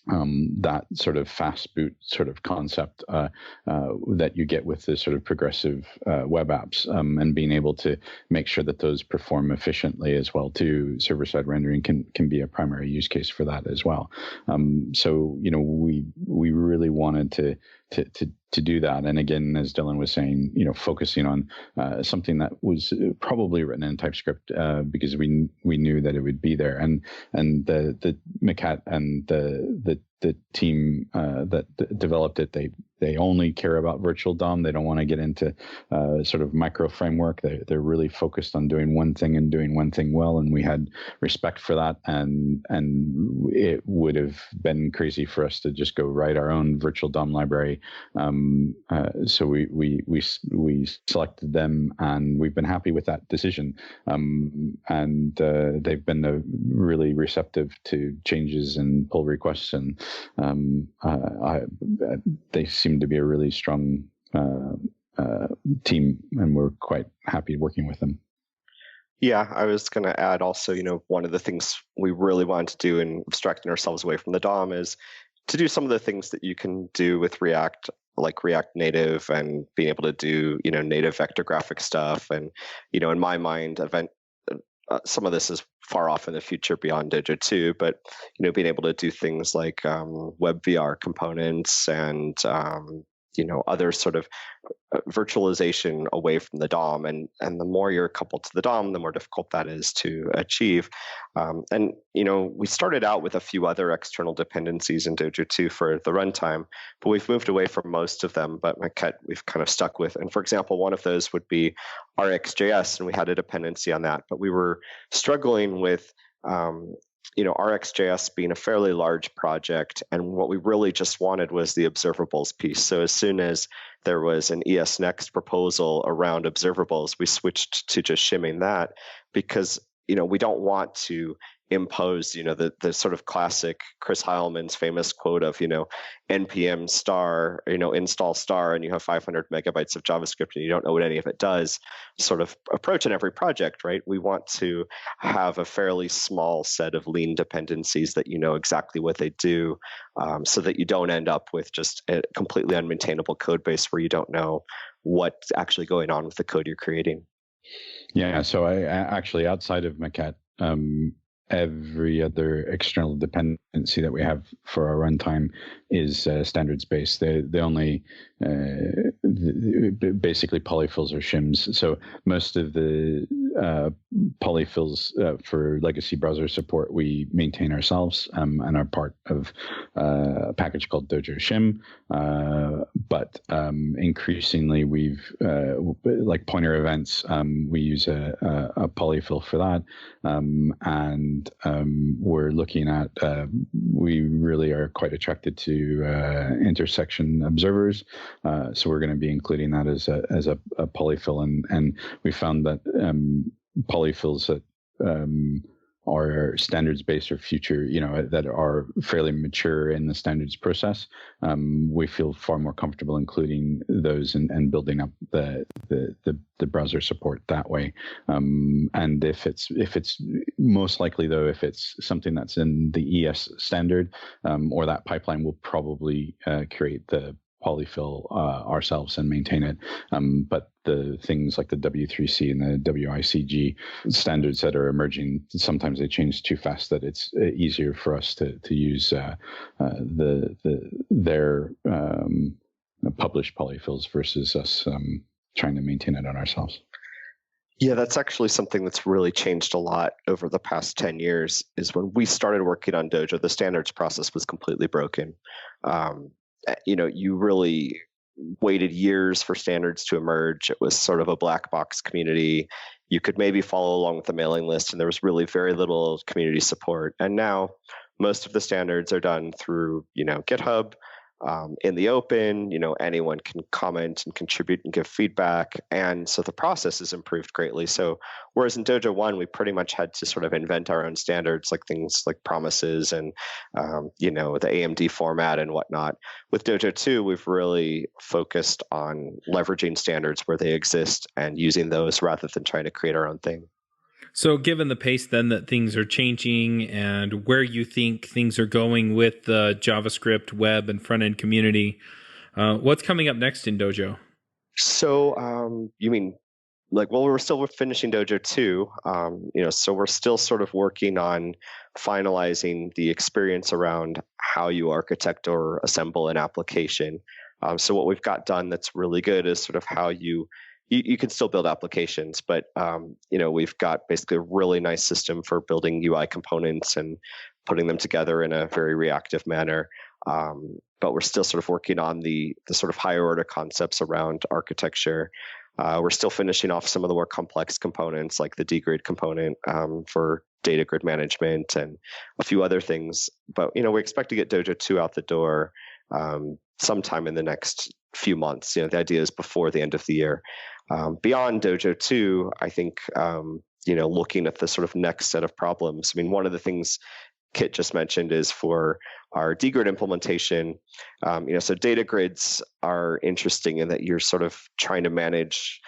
that sort of fast boot sort of concept that you get with the sort of progressive web apps, and being able to make sure that those perform efficiently as well too. Server-side rendering can be a primary use case for that as well. So we really wanted to do that. And again, as Dylan was saying, focusing on something that was probably written in TypeScript because we knew that it would be there. And the Maquette and the team that developed it, they only care about virtual DOM. They don't want to get into sort of micro framework. They're really focused on doing one thing and doing one thing well. And we had respect for that. And it would have been crazy for us to just go write our own virtual DOM library. So we selected them, and we've been happy with that decision. And they've been really receptive to changes and pull requests, and they seem to be a really strong team, and we're quite happy working with them. Yeah, I was going to add also, one of the things we really wanted to do in abstracting ourselves away from the DOM is to do some of the things that you can do with React, like React Native, and being able to do, native vector graphic stuff. And, in my mind, some of this is far off in the future beyond Dojo 2, but, being able to do things like web VR components and, other sort of virtualization away from the DOM. And the more you're coupled to the DOM, the more difficult that is to achieve. And we started out with a few other external dependencies in Dojo 2 for the runtime, but we've moved away from most of them. But Maquette we've kind of stuck with. And for example, one of those would be RxJS, and we had a dependency on that. But we were struggling with RxJS being a fairly large project, and what we really just wanted was the observables piece. So as soon as there was an ES Next proposal around observables, we switched to just shimming that, because we don't want to impose the sort of classic Chris Heilmann's famous quote of npm star install star, and you have 500 megabytes of JavaScript and you don't know what any of it does sort of approach in every project, right? We want to have a fairly small set of lean dependencies that exactly what they do, so that you don't end up with just a completely unmaintainable code base where you don't know what's actually going on with the code you're creating. Yeah, so I actually, outside of Maquette, every other external dependency that we have for our runtime is standards based. They only basically polyfills or shims. So most of the polyfills for legacy browser support we maintain ourselves, and are part of a package called Dojo Shim. But increasingly, we've like pointer events. We use a polyfill for that, and we're looking at. We really are quite attracted to intersection observers, so we're going to be including that as a polyfill, and we found that polyfills that are standards based or future, that are fairly mature in the standards process, we feel far more comfortable including those and building up the browser support that way. And if it's most likely though, if it's something that's in the ES standard, or that pipeline, will probably create the polyfill ourselves and maintain it. But the things like the W3C and the WICG standards that are emerging, sometimes they change too fast that it's easier for us to use their published polyfills versus us trying to maintain it on ourselves. Yeah, that's actually something that's really changed a lot over the past 10 years, is when we started working on Dojo, the standards process was completely broken. You really waited years for standards to emerge. It was sort of a black box community. You could maybe follow along with the mailing list, and there was really very little community support. And now most of the standards are done through, GitHub, in the open. Anyone can comment and contribute and give feedback. And so the process has improved greatly. So whereas in Dojo 1, we pretty much had to sort of invent our own standards, like things like promises and, the AMD format and whatnot. With Dojo 2, we've really focused on leveraging standards where they exist and using those rather than trying to create our own thing. So given the pace then that things are changing and where you think things are going with the JavaScript web and front-end community, what's coming up next in Dojo? So you mean we're still finishing Dojo 2, so we're still sort of working on finalizing the experience around how you architect or assemble an application. So what we've got done that's really good is sort of how you can still build applications, but we've got basically a really nice system for building UI components and putting them together in a very reactive manner. But we're still sort of working on the sort of higher order concepts around architecture. We're still finishing off some of the more complex components, like the dgrid component for data grid management and a few other things. But we expect to get Dojo 2 out the door sometime in the next few months. The idea is before the end of the year. Beyond Dojo 2, I think, looking at the sort of next set of problems. I mean, one of the things Kit just mentioned is for our dgrid implementation. So data grids are interesting in that you're sort of trying to manage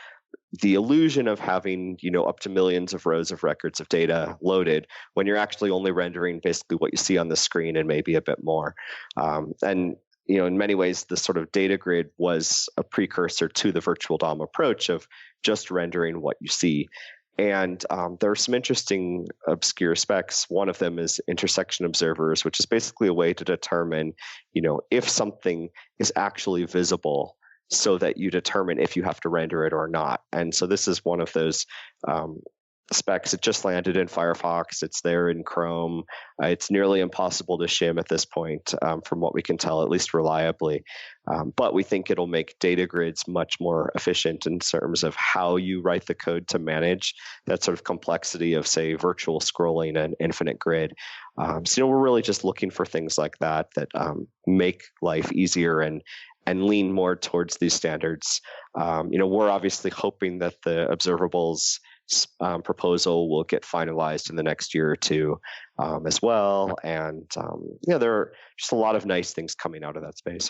the illusion of having, up to millions of rows of records of data loaded when you're actually only rendering basically what you see on the screen and maybe a bit more. And in many ways, the sort of data grid was a precursor to the virtual DOM approach of just rendering what you see. And there are some interesting obscure specs. One of them is intersection observers, which is basically a way to determine, if something is actually visible so that you determine if you have to render it or not. And so this is one of those specs. It just landed in Firefox. It's there in Chrome. It's nearly impossible to shim at this point, from what we can tell, at least reliably. But we think it'll make data grids much more efficient in terms of how you write the code to manage that sort of complexity of, say, virtual scrolling and infinite grid. So we're really just looking for things like that make life easier and lean more towards these standards. We're obviously hoping that the observables proposal will get finalized in the next year or two as well. And there are just a lot of nice things coming out of that space.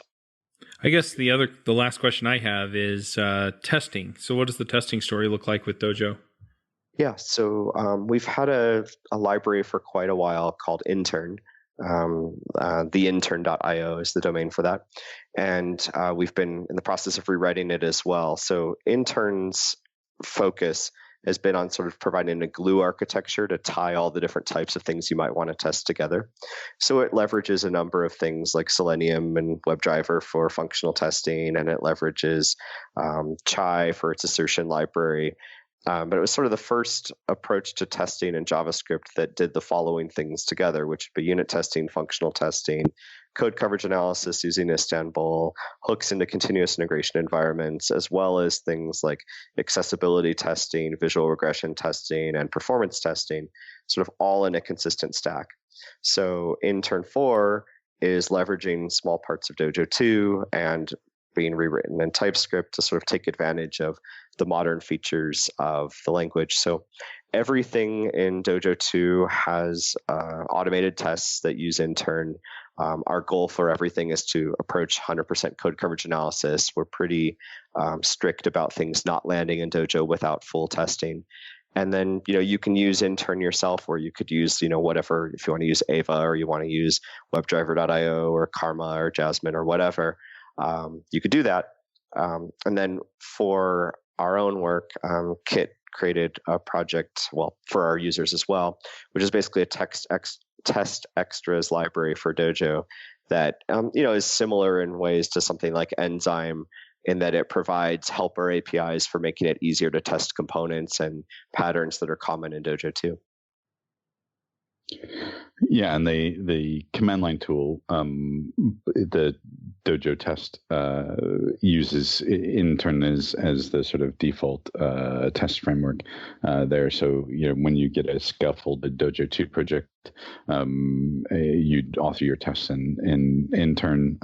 I guess the last question I have is testing. So what does the testing story look like with Dojo? Yeah, so we've had a library for quite a while called Intern. Theintern.io is the domain for that. And we've been in the process of rewriting it as well. So Intern's focus has been on sort of providing a glue architecture to tie all the different types of things you might want to test together. So it leverages a number of things like Selenium and WebDriver for functional testing, and it leverages Chai for its assertion library. But it was sort of the first approach to testing in JavaScript that did the following things together, which would be unit testing, functional testing, code coverage analysis using Istanbul, hooks into continuous integration environments, as well as things like accessibility testing, visual regression testing, and performance testing, sort of all in a consistent stack. So Intern 4 is leveraging small parts of Dojo 2 and being rewritten in TypeScript to sort of take advantage of the modern features of the language. So everything in Dojo 2 has automated tests that use Intern. Our goal for everything is to approach 100% code coverage analysis. We're pretty strict about things not landing in Dojo without full testing. And then, you can use Intern yourself, or you could use, whatever, if you want to use Ava, or you want to use WebDriver.io or Karma or Jasmine or whatever, you could do that. And then for our own work, Kit created a project, for our users as well, which is basically a test extras library for Dojo that is similar in ways to something like Enzyme, in that it provides helper APIs for making it easier to test components and patterns that are common in Dojo 2. Yeah, and the command line tool, the Dojo test uses Intern as the sort of default test framework there. So when you get a scaffolded Dojo 2 project, you'd author your tests in Intern,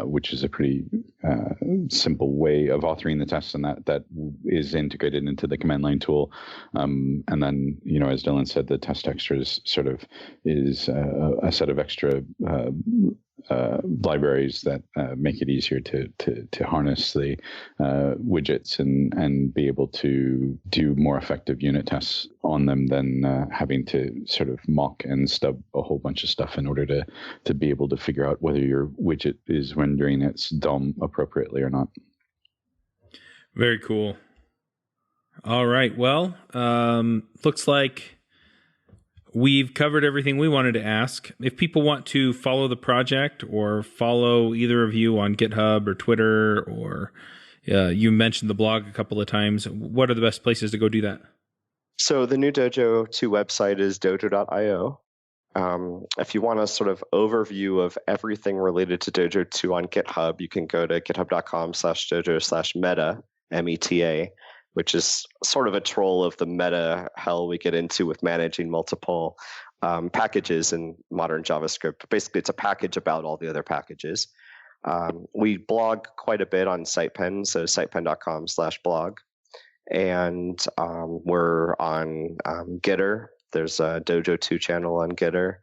which is a pretty simple way of authoring the tests, and that is integrated into the command line tool. And then as Dylan said, the test extras sort of is a set of extra libraries that make it easier to harness the widgets and be able to do more effective unit tests on them than having to sort of mock and stub a whole bunch of stuff in order to be able to figure out whether your widget is rendering its DOM appropriately or not. Very cool. All right. Well, looks like we've covered everything we wanted to ask. If people want to follow the project or follow either of you on GitHub or Twitter, or you mentioned the blog a couple of times, what are the best places to go do that? So the new Dojo 2 website is dojo.io. If you want a sort of overview of everything related to Dojo 2 on GitHub, you can go to github.com/dojo/meta, META, which is sort of a troll of the meta hell we get into with managing multiple packages in modern JavaScript. Basically, it's a package about all the other packages. We blog quite a bit on SitePen, so sitepen.com/blog. And we're on Gitter. There's a Dojo 2 channel on Gitter.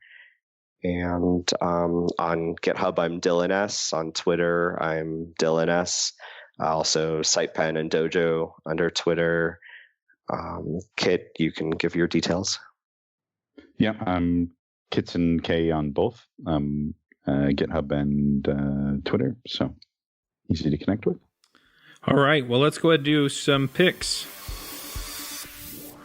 And on GitHub, I'm Dylan S. On Twitter, I'm Dylan S. Also, SitePen and Dojo under Twitter. Kit, you can give your details. Yeah, I'm Kitson K on both GitHub and Twitter. So easy to connect with. All right, well, let's go ahead and do some picks.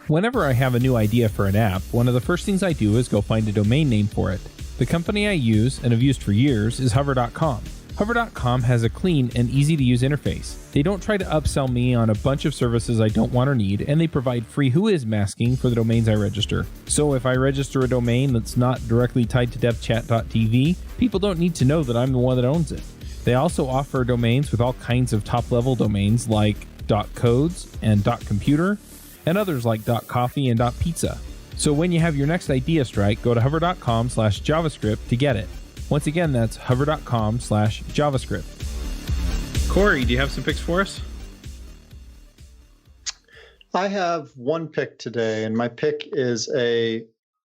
Whenever I have a new idea for an app, one of the first things I do is go find a domain name for it. The company I use and have used for years is hover.com. Hover.com has a clean and easy-to-use interface. They don't try to upsell me on a bunch of services I don't want or need, and they provide free whois masking for the domains I register. So if I register a domain that's not directly tied to devchat.tv, people don't need to know that I'm the one that owns it. They also offer domains with all kinds of top-level domains like .codes and .computer, and others like .coffee and .pizza. So when you have your next idea strike, go to hover.com/JavaScript to get it. Once again, that's hover.com/JavaScript. Cory, do you have some picks for us? I have one pick today, and my pick is a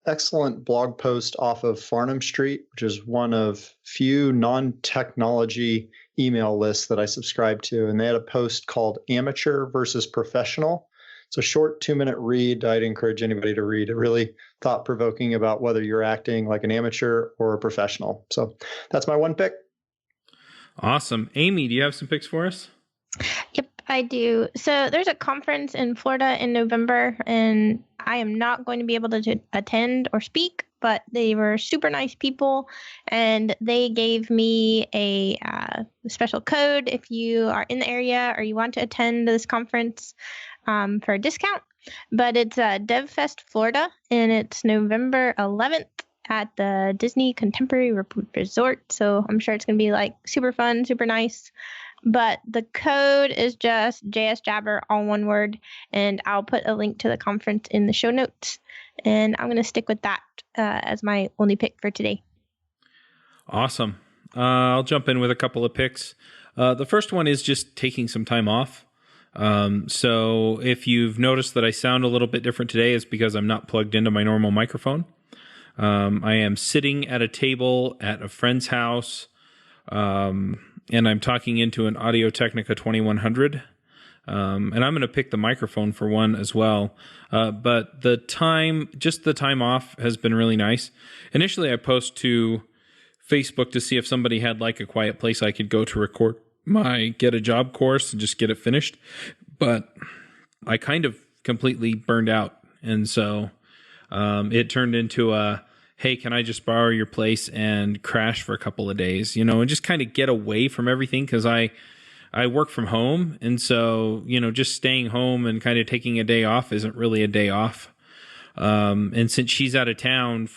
excellent blog post off of Farnham Street, which is one of few non-technology email lists that I subscribe to. And they had a post called Amateur versus Professional. It's a short 2-minute read I'd encourage anybody to read. It really thought-provoking about whether you're acting like an amateur or a professional. So that's my one pick. Awesome. Aimee, do you have some picks for us? Yep, I do. So there's a conference in Florida in November, and I am not going to be able to attend or speak, but they were super nice people, and they gave me a special code if you are in the area or you want to attend this conference for a discount. But it's DevFest Florida, and it's November 11th at the Disney Contemporary Resort. So I'm sure it's going to be like super fun, super nice. But the code is just JS Jabber, all one word, and I'll put a link to the conference in the show notes. And I'm going to stick with that as my only pick for today. Awesome. I'll jump in with a couple of picks. The first one is just taking some time off. So if you've noticed that I sound a little bit different today, it's because I'm not plugged into my normal microphone. I am sitting at a table at a friend's house, and I'm talking into an Audio-Technica 2100. And I'm going to pick the microphone for one as well. But the time off has been really nice. Initially, I post to Facebook to see if somebody had like a quiet place I could go to record my Get a Job course and just get it finished. But I kind of completely burned out. And so it turned into a, hey, can I just borrow your place and crash for a couple of days, and just kind of get away from everything, because I work from home. And so, just staying home and kind of taking a day off isn't really a day off. And since she's out of town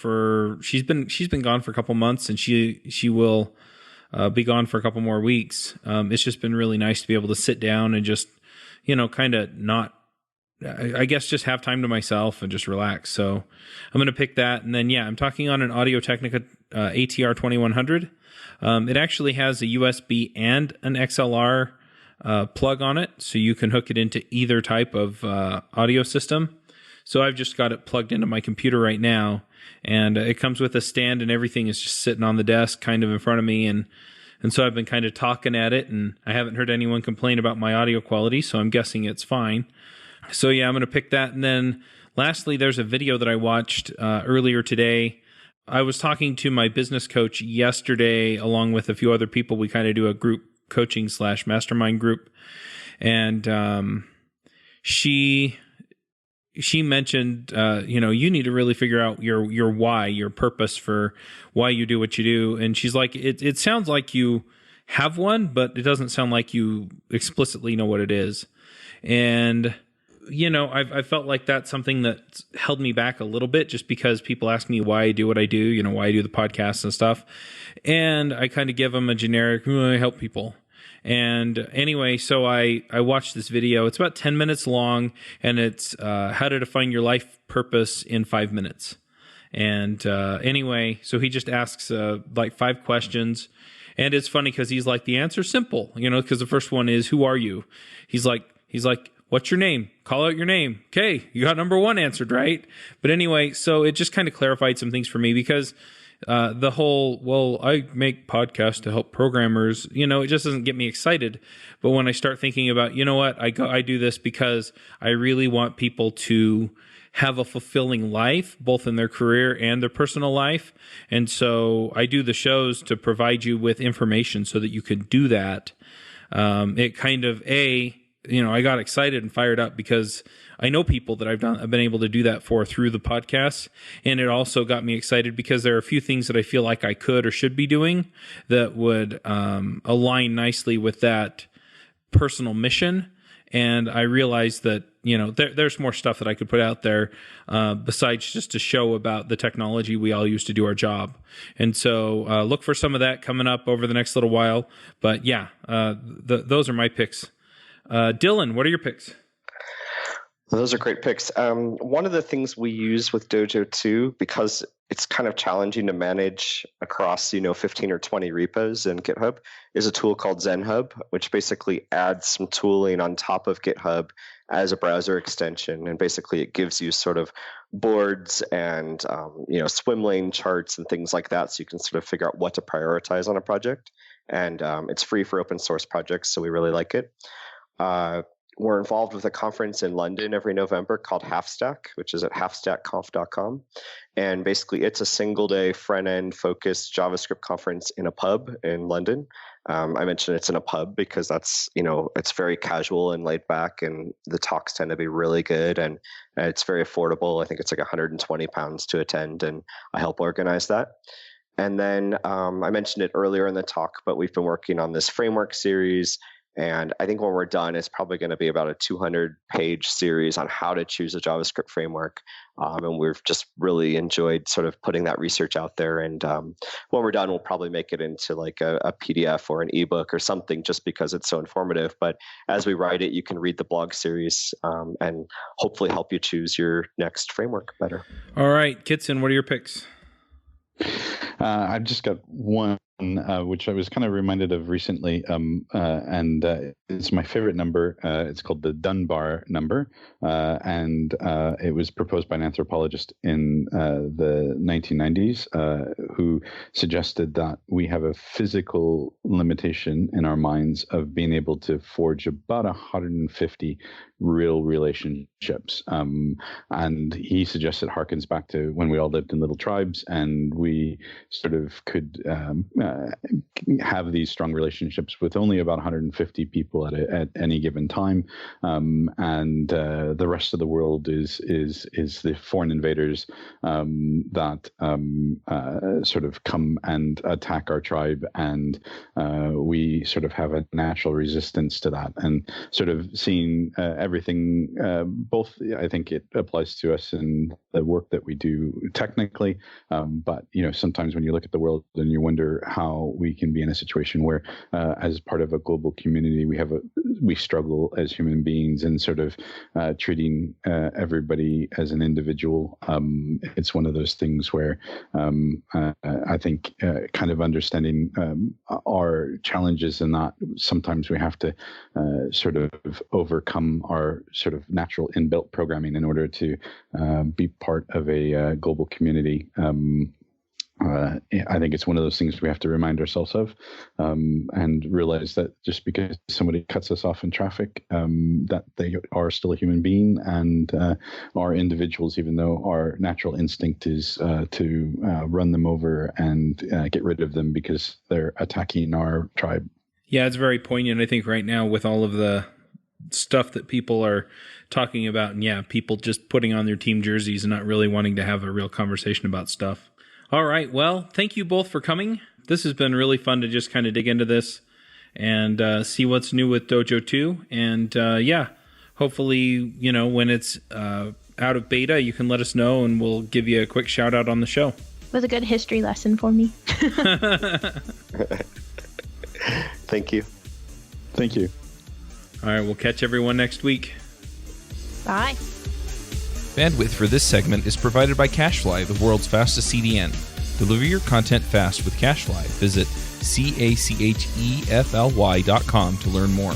she's been gone for a couple months, and she will be gone for a couple more weeks. It's just been really nice to be able to sit down and just, kind of not, I guess, just have time to myself and just relax. So I'm going to pick that. And then, I'm talking on an Audio-Technica ATR 2100. It actually has a USB and an XLR plug on it, so you can hook it into either type of audio system. So I've just got it plugged into my computer right now, and it comes with a stand, and everything is just sitting on the desk kind of in front of me. And so I've been kind of talking at it, and I haven't heard anyone complain about my audio quality, so I'm guessing it's fine. So I'm going to pick that. And then lastly, there's a video that I watched earlier today. I was talking to my business coach yesterday, along with a few other people. We kind of do a group coaching / mastermind group. And she mentioned, you need to really figure out your why, your purpose for why you do what you do. And she's like, it sounds like you have one, but it doesn't sound like you explicitly know what it is. And I felt like that's something that held me back a little bit, just because people ask me why I do what I do, why I do the podcast and stuff. And I kind of give them a generic, I help people. And anyway, so I watched this video. It's about 10 minutes long, and it's how to define your life purpose in 5 minutes. And anyway, so he just asks like 5 questions. And it's funny because he's like, the answer's simple, because the first one is, who are you? He's like, what's your name? Call out your name. Okay, you got number 1 answered, right? But anyway, so it just kind of clarified some things for me, because the whole, I make podcasts to help programmers, it just doesn't get me excited. But when I start thinking about, what, I do this because I really want people to have a fulfilling life, both in their career and their personal life. And so I do the shows to provide you with information so that you can do that. It kind of, I got excited and fired up because I know people that I've been able to do that for through the podcast. And it also got me excited because there are a few things that I feel like I could or should be doing that would align nicely with that personal mission. And I realized that, there's more stuff that I could put out there besides just to show about the technology we all use to do our job. And so look for some of that coming up over the next little while. But yeah, those are my picks. Dylan, what are your picks? Those are great picks. One of the things we use with Dojo 2, because it's kind of challenging to manage across, 15 or 20 repos in GitHub, is a tool called ZenHub, which basically adds some tooling on top of GitHub as a browser extension. And basically it gives you sort of boards and, swim lane charts and things like that. So you can sort of figure out what to prioritize on a project. And it's free for open source projects, so we really like it. We're involved with a conference in London every November called HalfStack, which is at halfstackconf.com. And basically, it's a single-day front-end focused JavaScript conference in a pub in London. I mentioned it's in a pub because that's, it's very casual and laid back, and the talks tend to be really good, and it's very affordable. I think it's like £120 to attend, and I help organize that. And then I mentioned it earlier in the talk, but we've been working on this framework series. And I think when we're done, it's probably going to be about a 200-page series on how to choose a JavaScript framework. And we've just really enjoyed sort of putting that research out there. And when we're done, we'll probably make it into like a PDF or an ebook or something, just because it's so informative. But as we write it, you can read the blog series and hopefully help you choose your next framework better. All right, Kitson, what are your picks? I've just got one, which I was kind of reminded of recently, and it's my favorite number. It's called the Dunbar number, and it was proposed by an anthropologist in the 1990s who suggested that we have a physical limitation in our minds of being able to forge about 150 real relationships. And he suggests it harkens back to when we all lived in little tribes and we sort of could have these strong relationships with only about 150 people at any given time. And the rest of the world is the foreign invaders that sort of come and attack our tribe. And we sort of have a natural resistance to that, and sort of seeing everything, both, I think it applies to us in the work that we do technically, but sometimes when you look at the world and you wonder how we can be in a situation where as part of a global community we struggle as human beings and sort of treating everybody as an individual. It's one of those things where I think kind of understanding our challenges in that sometimes we have to sort of overcome our sort of natural inbuilt programming in order to be part of a global community. I think it's one of those things we have to remind ourselves of, and realize that just because somebody cuts us off in traffic, that they are still a human being and are individuals, even though our natural instinct is to run them over and get rid of them because they're attacking our tribe. Yeah, it's very poignant, I think, right now with all of the stuff that people are talking about, and people just putting on their team jerseys and not really wanting to have a real conversation about stuff. All right. Well, thank you both for coming. This has been really fun to just kind of dig into this and see what's new with Dojo 2. And hopefully, when it's out of beta, you can let us know and we'll give you a quick shout out on the show. It was a good history lesson for me. Thank you. Thank you. All right. We'll catch everyone next week. Bye. Bandwidth for this segment is provided by CacheFly, the world's fastest CDN. Deliver your content fast with CacheFly. Visit CACHEFLY.com to learn more.